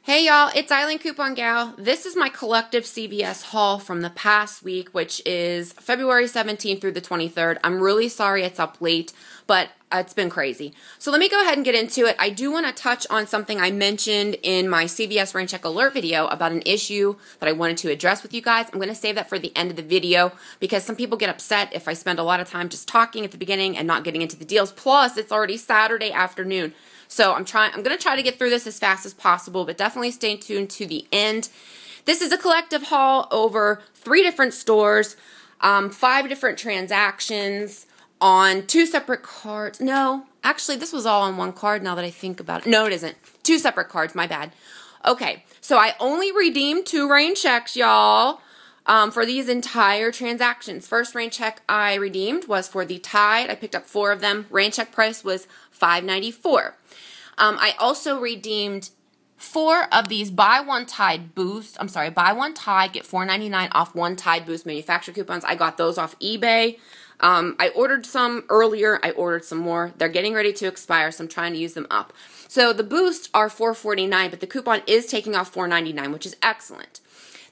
Hey y'all, it's Eileen Coupon Gal. This is my collective CVS haul from the past week, which is February 17th through the 23rd. I'm really sorry it's up late, but it's been crazy. So let me go ahead and get into it. I do want to touch on something I mentioned in my CVS Rain Check Alert video about an issue that I wanted to address with you guys. I'm going to save that for the end of the video because some people get upset if I spend a lot of time just talking at the beginning and not getting into the deals. Plus, it's already Saturday afternoon. So I'm going to try to get through this as fast as possible, but definitely stay tuned to the end. This is a collective haul over 3 different stores, 5 different transactions on 2 separate cards. No, actually this was all on one card now that I think about it. No, it isn't. 2 separate cards, my bad. Okay, so I only redeemed 2 rain checks, y'all, for these entire transactions. First rain check I redeemed was for the Tide. I picked up 4 of them. Rain check price was $5.94. I also redeemed 4 of these buy one Tide, get $4.99 off 1 Tide Boost manufacturer coupons. I got those off eBay. I ordered some earlier. I ordered some more. They're getting ready to expire, so I'm trying to use them up. So the Boost are $4.49, but the coupon is taking off $4.99, which is excellent.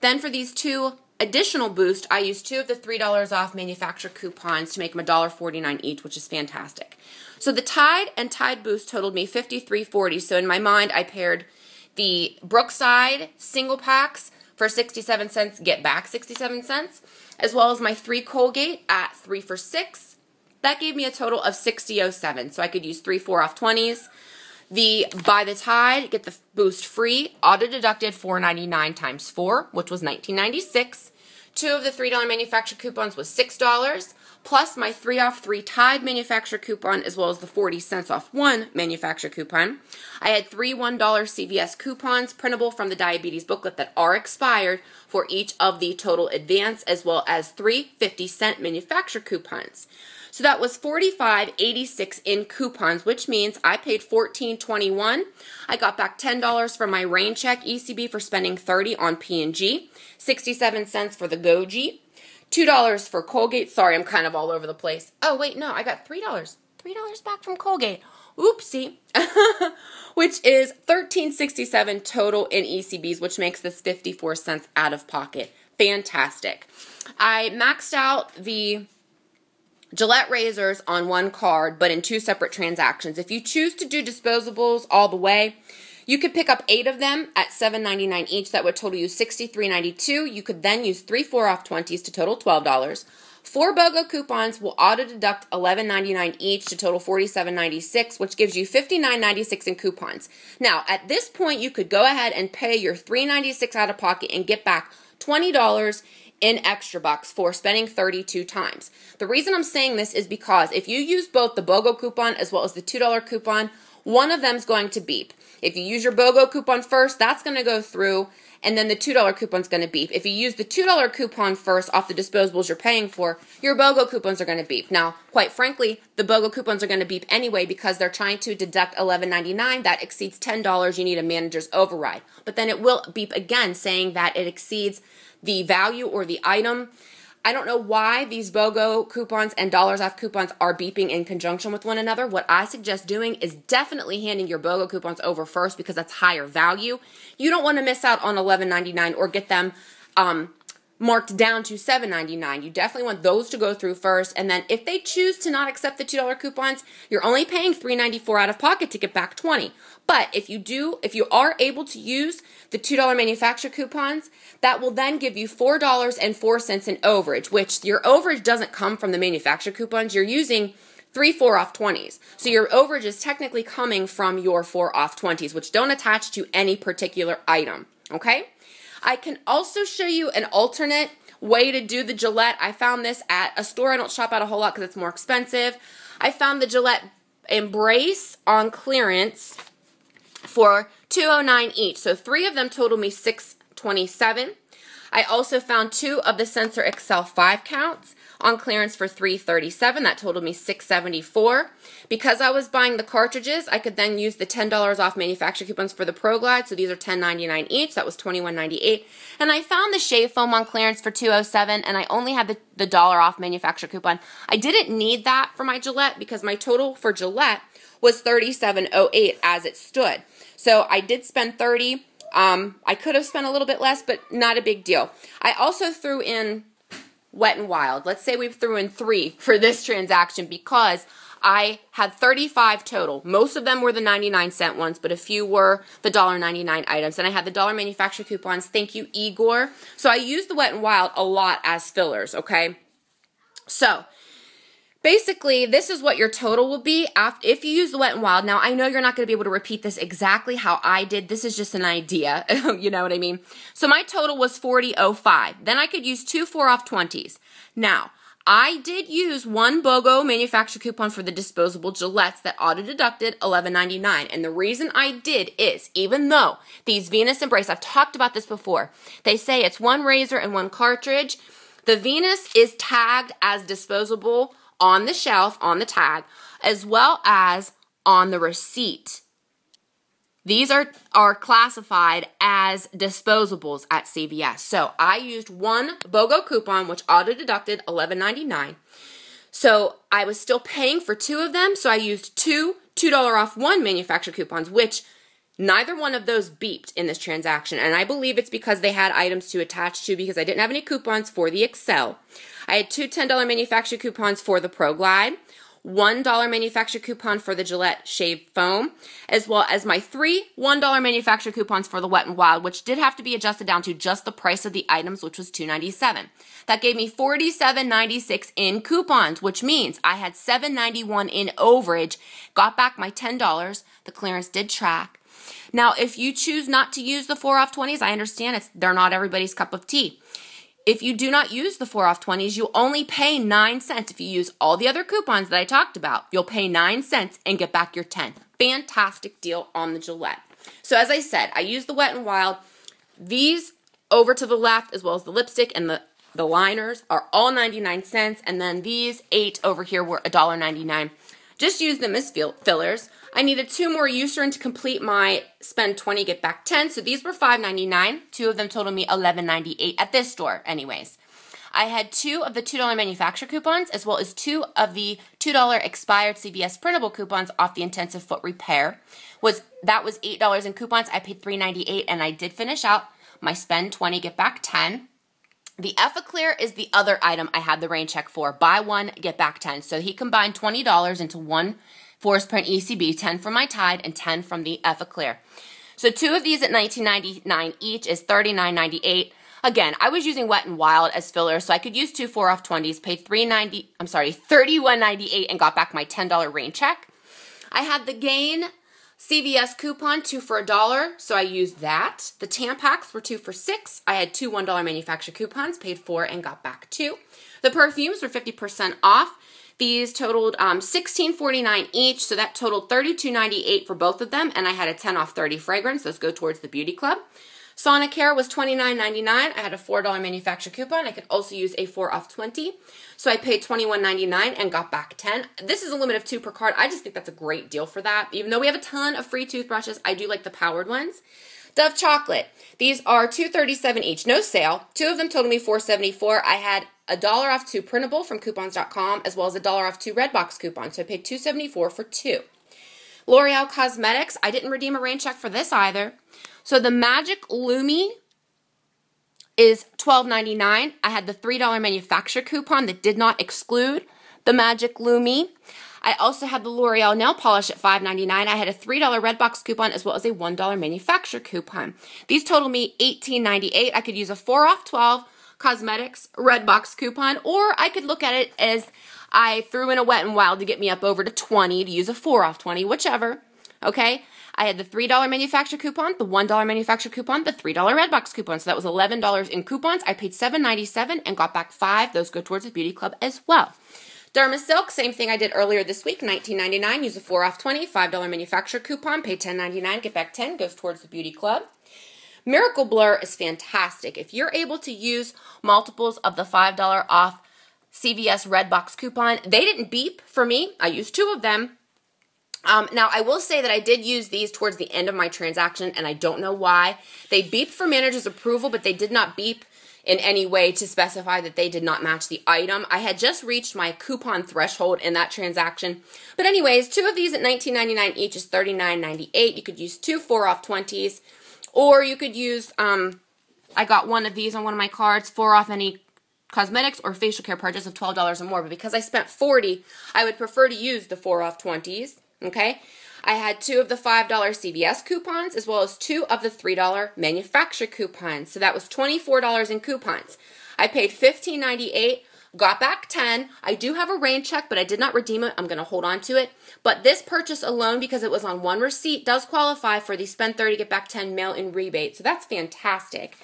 Then for these 2 additional Boost, I used 2 of the $3 off manufacturer coupons to make them $1.49 each, which is fantastic. So the Tide and Tide Boost totaled me $53.40. So in my mind, I paired the Brookside single packs for 67 cents, get back 67 cents, as well as my 3 Colgate at 3 for $6. That gave me a total of $60.07. So I could use 3 4-off 20s. The Buy the Tide, get the Boost free, auto-deducted $4.99 times 4, which was $19.96. 2 of the $3 manufacturer coupons was $6, plus my 3 off 3 Tide manufacturer coupon, as well as the 40 cents off 1 manufacturer coupon. I had 3 $1 CVS coupons printable from the diabetes booklet that are expired for each of the total advance, as well as 3 50-cent manufacturer coupons. So that was $45.86 in coupons, which means I paid $14.21. I got back $10 for my rain check ECB for spending $30 on P&G, 67 cents for the Goji, $2 for Colgate. Sorry, I'm kind of all over the place. Oh, wait, no, I got $3. $3 back from Colgate. Oopsie. Which is $13.67 total in ECBs, which makes this 54 cents out of pocket. Fantastic. I maxed out the Gillette razors on 1 card, but in 2 separate transactions. If you choose to do disposables all the way, you could pick up 8 of them at $7.99 each. That would total you $63.92. You could then use 3 4-off 20s to total $12. 4 BOGO coupons will auto-deduct $11.99 each to total $47.96, which gives you $59.96 in coupons. Now, at this point, you could go ahead and pay your $3.96 out of pocket and get back $20 in extra bucks for spending 32 times. The reason I'm saying this is because if you use both the BOGO coupon as well as the $2 coupon, one of them is going to beep. If you use your BOGO coupon first, that's going to go through, and then the $2 coupon is going to beep. If you use the $2 coupon first off the disposables you're paying for, your BOGO coupons are going to beep. Now, quite frankly, the BOGO coupons are going to beep anyway because they're trying to deduct $11.99. That exceeds $10. You need a manager's override. But then it will beep again saying that it exceeds the value or the item. I don't know why these BOGO coupons and dollars off coupons are beeping in conjunction with one another. What I suggest doing is definitely handing your BOGO coupons over first because that's higher value. You don't want to miss out on $11.99 or get them marked down to $7.99. You definitely want those to go through first, and then if they choose to not accept the $2 coupons, you're only paying $3.94 out of pocket to get back $20. But if you are able to use the $2 manufacturer coupons, that will then give you $4.04 in overage, which your overage doesn't come from the manufacturer coupons. You're using 3 4-off 20s. So your overage is technically coming from your 4-off 20s, which don't attach to any particular item, okay? I can also show you an alternate way to do the Gillette. I found this at a store I don't shop at a whole lot because it's more expensive. I found the Gillette Embrace on clearance for $2.09 each. So 3 of them totaled me $6.27. I also found 2 of the Sensor Excel 5 counts on clearance for $3.37. That totaled me $6.74. Because I was buying the cartridges, I could then use the $10 off manufacturer coupons for the Pro Glide. So these are $10.99 each. That was $21.98. And I found the shave foam on clearance for $2.07, and I only had the dollar off manufacturer coupon. I didn't need that for my Gillette because my total for Gillette was $37.08 as it stood. So I did spend $30 I could have spent a little bit less, but not a big deal. I also threw in Wet and Wild. Let's say we threw in 3 for this transaction because I had 35 total. Most of them were the 99-cent ones, but a few were the $1.99 items. And I had the dollar manufacturer coupons. Thank you, Igor. So I used the Wet and Wild a lot as fillers, okay? So basically, this is what your total will be if you use the Wet and Wild. Now, I know you're not going to be able to repeat this exactly how I did. This is just an idea. You know what I mean? So my total was $40.05. Then I could use 2 4-off 20s. Now, I did use 1 BOGO manufacturer coupon for the disposable Gillettes that auto-deducted $11.99. And the reason I did is, even though these Venus and Brace, I've talked about this before, they say it's 1 razor and 1 cartridge. The Venus is tagged as disposable on the shelf, on the tag, as well as on the receipt. These are classified as disposables at CVS. So I used 1 BOGO coupon, which auto-deducted $11.99. So I was still paying for 2 of them, so I used 2 $2 off 1 manufacturer coupons, which neither one of those beeped in this transaction. And I believe it's because they had items to attach to because I didn't have any coupons for the Excel. I had 2 $10 manufacturer coupons for the Pro Glide, $1 manufacturer coupon for the Gillette Shave Foam, as well as my 3 $1 manufacturer coupons for the Wet and Wild, which did have to be adjusted down to just the price of the items, which was $2.97. That gave me $47.96 in coupons, which means I had $7.91 in overage, got back my $10. The clearance did track. Now, if you choose not to use the 4-off 20s, I understand they're not everybody's cup of tea. If you do not use the 4-off 20s, you'll only pay 9 cents. If you use all the other coupons that I talked about, you'll pay 9 cents and get back your 10. Fantastic deal on the Gillette. So as I said, I used the Wet and Wild. These over to the left, as well as the lipstick and the liners, are all 99 cents. And then these 8 over here were $1.99. Just use them as fillers. I needed 2 more Eucerin to complete my spend 20, get back 10. So these were $5.99. 2 of them totaled me $11.98 at this store anyways. I had 2 of the $2 manufacturer coupons as well as 2 of the $2 expired CVS printable coupons off the intensive foot repair. That was $8 in coupons. I paid $3.98 and I did finish out my spend 20, get back 10. The Effaclear is the other item I had the rain check for. Buy 1, get back 10. So he combined $20 into 1 Forest Print ECB, 10 from my Tide and 10 from the Effaclear. So 2 of these at $19.99 each is $39.98. Again, I was using Wet and Wild as fillers, so I could use 2 4-off 20s, paid $31.98 and got back my $10 rain check. I had the Gain CVS coupon, 2 for $1, so I used that. The Tampax were 2 for $6. I had 2 $1 manufacturer coupons, paid 4 and got back 2. The perfumes were 50% off. These totaled $16.49 each, so that totaled $32.98 for both of them, and I had a 10 off 30 fragrance. Those go towards the Beauty Club. Sonicare was $29.99. I had a $4 manufacturer coupon. I could also use a 4 off 20. So I paid $21.99 and got back 10. This is a limit of 2 per card. I just think that's a great deal for that. Even though we have a ton of free toothbrushes, I do like the powered ones. Dove Chocolate. These are $2.37 each. No sale. 2 of them totaled me $4.74. I had $1 off 2 printable from coupons.com as well as $1 off 2 Redbox coupons. So I paid $2.74 for 2. L'Oreal Cosmetics. I didn't redeem a rain check for this either. So the Magic Lumi is $12.99. I had the $3 manufacturer coupon that did not exclude the Magic Lumi. I also had the L'Oreal nail polish at $5.99. I had a $3 Redbox coupon as well as a $1 manufacturer coupon. These total me $18.98. I could use a 4 off 12 Cosmetics Redbox coupon, or I could look at it as I threw in a Wet and Wild to get me up over to 20 to use a 4 off 20, whichever. Okay? I had the $3 manufacturer coupon, the $1 manufacturer coupon, the $3 Redbox coupon. So that was $11 in coupons. I paid $7.97 and got back 5. Those go towards the Beauty Club as well. Dermasilk, same thing I did earlier this week, $19.99. Use a 4 off 20, $5 manufacturer coupon, paid $10.99, get back 10, goes towards the Beauty Club. Miracle Blur is fantastic. If you're able to use multiples of the $5 off CVS Redbox coupon, they didn't beep for me. I used 2 of them. Now, I will say that I did use these towards the end of my transaction, and I don't know why. They beeped for manager's approval, but they did not beep in any way to specify that they did not match the item. I had just reached my coupon threshold in that transaction. But anyways, 2 of these at $19.99 each is $39.98. You could use 2 4 off 20s Or you could use, I got one of these on one of my cards, 4 off any cosmetics or facial care purchase of $12 or more. But because I spent $40, I would prefer to use the 4 off 20s, okay? I had 2 of the $5 CVS coupons as well as 2 of the $3 manufacturer coupons. So that was $24 in coupons. I paid $15.98, got back $10. I do have a rain check, but I did not redeem it. I'm going to hold on to it. But this purchase alone, because it was on one receipt, does qualify for the spend 30, get back 10 mail-in rebate. So that's fantastic.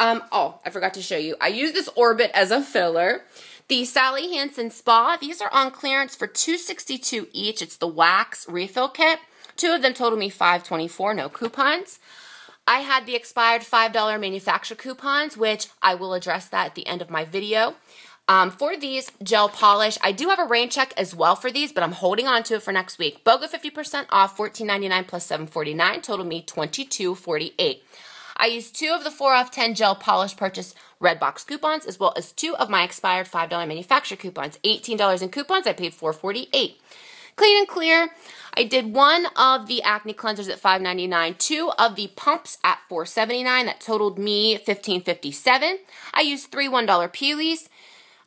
Oh, I forgot to show you. I use this Orbit as a filler. The Sally Hansen Spa, these are on clearance for $2.62 each. It's the wax refill kit. 2 of them total me $5.24, no coupons. I had the expired $5 manufacturer coupons, which I will address that at the end of my video. For these gel polish, I do have a rain check as well for these, but I'm holding on to it for next week. BOGO 50% off, $14.99 plus $7.49, total me $22.48. I used 2 of the 4 off 10 gel polish purchase red box coupons, as well as 2 of my expired $5 manufacturer coupons. $18 in coupons, I paid $4.48. Clean and Clear, I did 1 of the acne cleansers at $5.99, 2 of the pumps at $4.79. That totaled me $15.57. I used 3 $1 Peelies.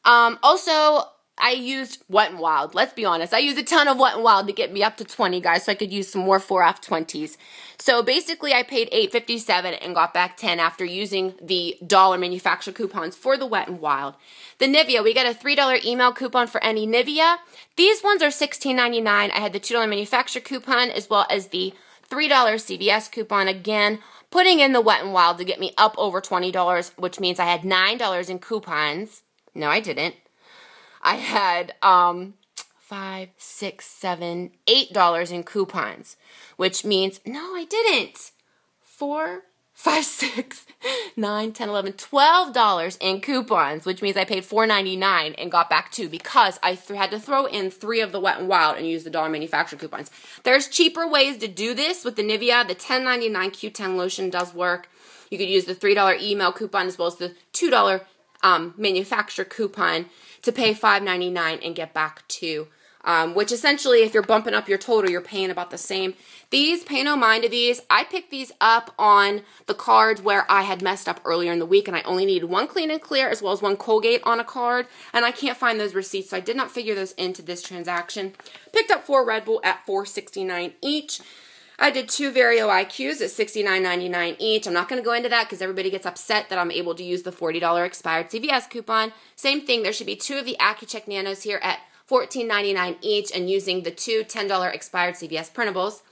Also, I used Wet n Wild. Let's be honest. I used a ton of Wet n Wild to get me up to 20, guys, so I could use some more 4 off 20s. So basically, I paid $8.57 and got back 10 after using the dollar manufacturer coupons for the Wet n Wild. The Nivea, we got a $3 email coupon for any Nivea. These ones are $16.99. I had the $2 manufacturer coupon as well as the $3 CVS coupon. Again, putting in the Wet n Wild to get me up over $20, which means I had $9 in coupons. No, I didn't. I had $5, $6, $7, $8 in coupons, which means, no, I didn't. $4, $5, $6, $9, $10, $11, $12 in coupons, which means I paid $4.99 and got back 2 because I had to throw in 3 of the Wet n Wild and use the dollar manufacturer coupons. There's cheaper ways to do this with the Nivea. The $10.99 Q10 lotion does work. You could use the $3 email coupon as well as the $2 manufacturer coupon to pay $5.99 and get back 2. Which essentially, if you're bumping up your total, you're paying about the same. These, pay no mind to these. I picked these up on the cards where I had messed up earlier in the week, and I only needed 1 Clean and Clear as well as 1 Colgate on a card, and I can't find those receipts, so I did not figure those into this transaction. Picked up 4 Red Bull at $4.69 each. I did 2 Vario IQs at $69.99 each. I'm not going to go into that because everybody gets upset that I'm able to use the $40 expired CVS coupon. Same thing, there should be 2 of the Accucheck Nanos here at $14.99 each and using the 2 $10 expired CVS printables.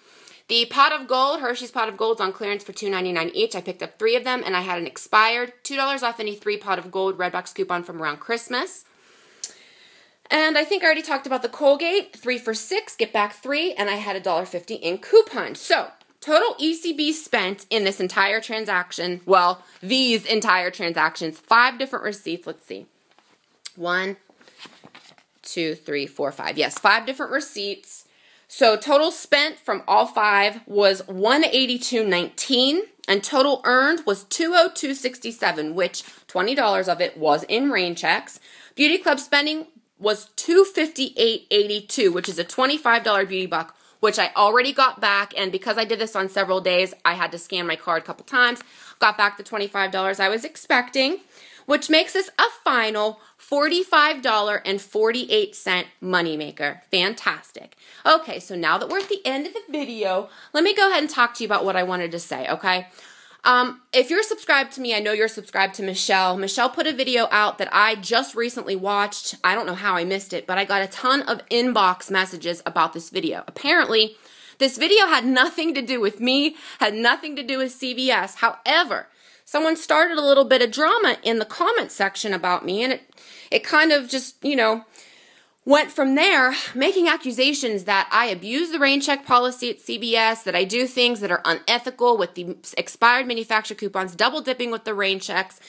The Pot of Gold, Hershey's Pot of Gold's on clearance for $2.99 each. I picked up 3 of them and I had an expired $2 off any 3 Pot of Gold Redbox coupon from around Christmas. And I think I already talked about the Colgate, 3 for $6, get back 3, and I had $1.50 in coupons. So, total ECB spent in this entire transaction, well, these entire transactions, 5 different receipts, let's see. 1, 2, 3, 4, 5. Yes, 5 different receipts. So, total spent from all 5 was $182.19, and total earned was $202.67, which $20 of it was in rain checks. Beauty Club spending was $258.82, which is a $25 beauty buck, which I already got back, and because I did this on several days, I had to scan my card a couple times, got back the $25 I was expecting, which makes this a final $45.48 moneymaker. Fantastic. Okay, so now that we're at the end of the video, let me go ahead and talk to you about what I wanted to say, okay? If you're subscribed to me, I know you're subscribed to Michelle. Michelle put a video out that I just recently watched. I don't know how I missed it, but I got a ton of inbox messages about this video. Apparently, this video had nothing to do with me, had nothing to do with CVS. However, someone started a little bit of drama in the comment section about me, and it kind of just, you know, went from there, making accusations that I abuse the rain check policy at CVS, that I do things that are unethical with the expired manufacturer coupons, double dipping with the rain checks,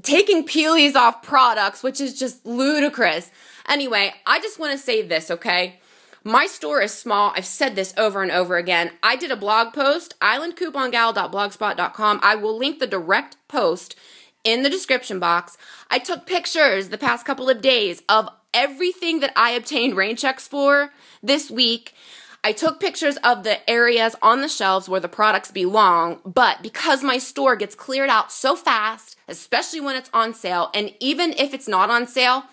taking peelies off products, which is just ludicrous. Anyway, I just want to say this, okay? My store is small. I've said this over and over again. I did a blog post, islandcoupongal.blogspot.com. I will link the direct post in the description box. I took pictures the past couple of days of everything that I obtained rain checks for this week. I took pictures of the areas on the shelves where the products belong, but because my store gets cleared out so fast, especially when it's on sale, and even if it's not on sale,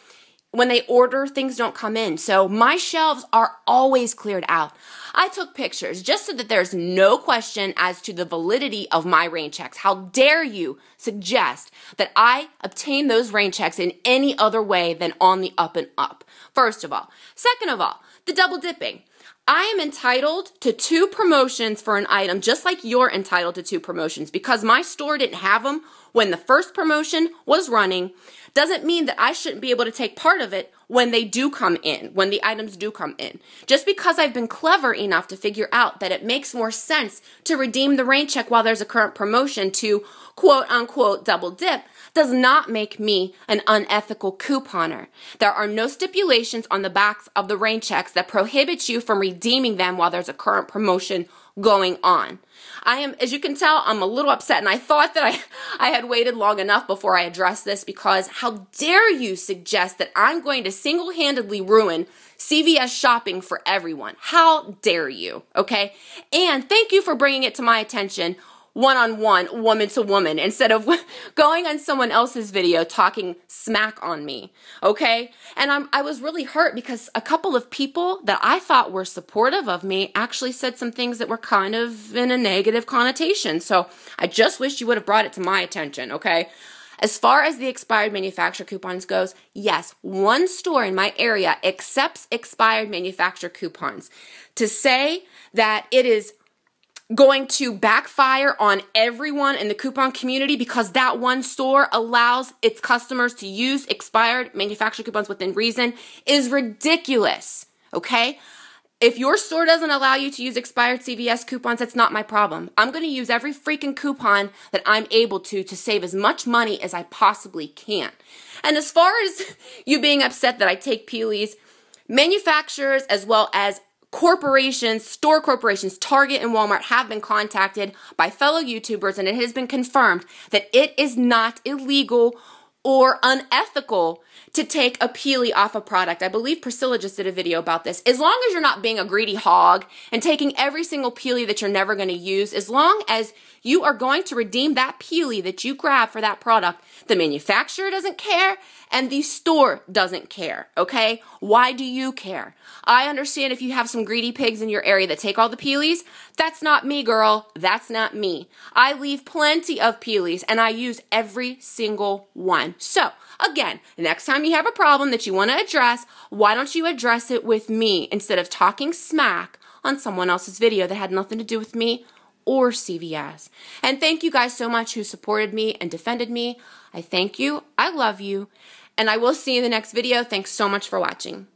when they order, things don't come in. So my shelves are always cleared out. I took pictures just so that there's no question as to the validity of my rain checks. How dare you suggest that I obtain those rain checks in any other way than on the up and up? First of all. Second of all, the double dipping. I am entitled to 2 promotions for an item just like you're entitled to 2 promotions. Because my store didn't have them when the first promotion was running doesn't mean that I shouldn't be able to take part of it when they do come in, when the items do come in. Just because I've been clever enough to figure out that it makes more sense to redeem the rain check while there's a current promotion to quote unquote double dip does not make me an unethical couponer. There are no stipulations on the backs of the rain checks that prohibit you from redeeming them while there's a current promotion going on. As you can tell, I'm a little upset, and I thought that I had waited long enough before I addressed this, because how dare you suggest that I'm going to single-handedly ruin CVS shopping for everyone? How dare you, okay? And thank you for bringing it to my attention one-on-one, woman to woman, instead of going on someone else's video talking smack on me, okay? And I was really hurt because a couple of people that I thought were supportive of me actually said some things that were kind of in a negative connotation. So I just wish you would have brought it to my attention, okay? As far as the expired manufacturer coupons goes, yes, one store in my area accepts expired manufacturer coupons. To say that it is going to backfire on everyone in the coupon community because that one store allows its customers to use expired manufacturer coupons within reason is ridiculous, okay? If your store doesn't allow you to use expired CVS coupons, that's not my problem. I'm going to use every freaking coupon that I'm able to save as much money as I possibly can. And as far as you being upset that I take peelies, manufacturers as well as corporations, store corporations, Target and Walmart have been contacted by fellow YouTubers, and it has been confirmed that it is not illegal or unethical to take a peelie off a product. I believe Priscilla just did a video about this. As long as you're not being a greedy hog and taking every single peelie that you're never going to use, as long as you are going to redeem that peelie that you grab for that product, the manufacturer doesn't care and the store doesn't care, okay? Why do you care? I understand if you have some greedy pigs in your area that take all the peelies. That's not me, girl. That's not me. I leave plenty of peelies and I use every single one. So, again, next time you have a problem that you want to address, why don't you address it with me instead of talking smack on someone else's video that had nothing to do with me or CVS. And thank you guys so much who supported me and defended me. I thank you. I love you. And I will see you in the next video. Thanks so much for watching.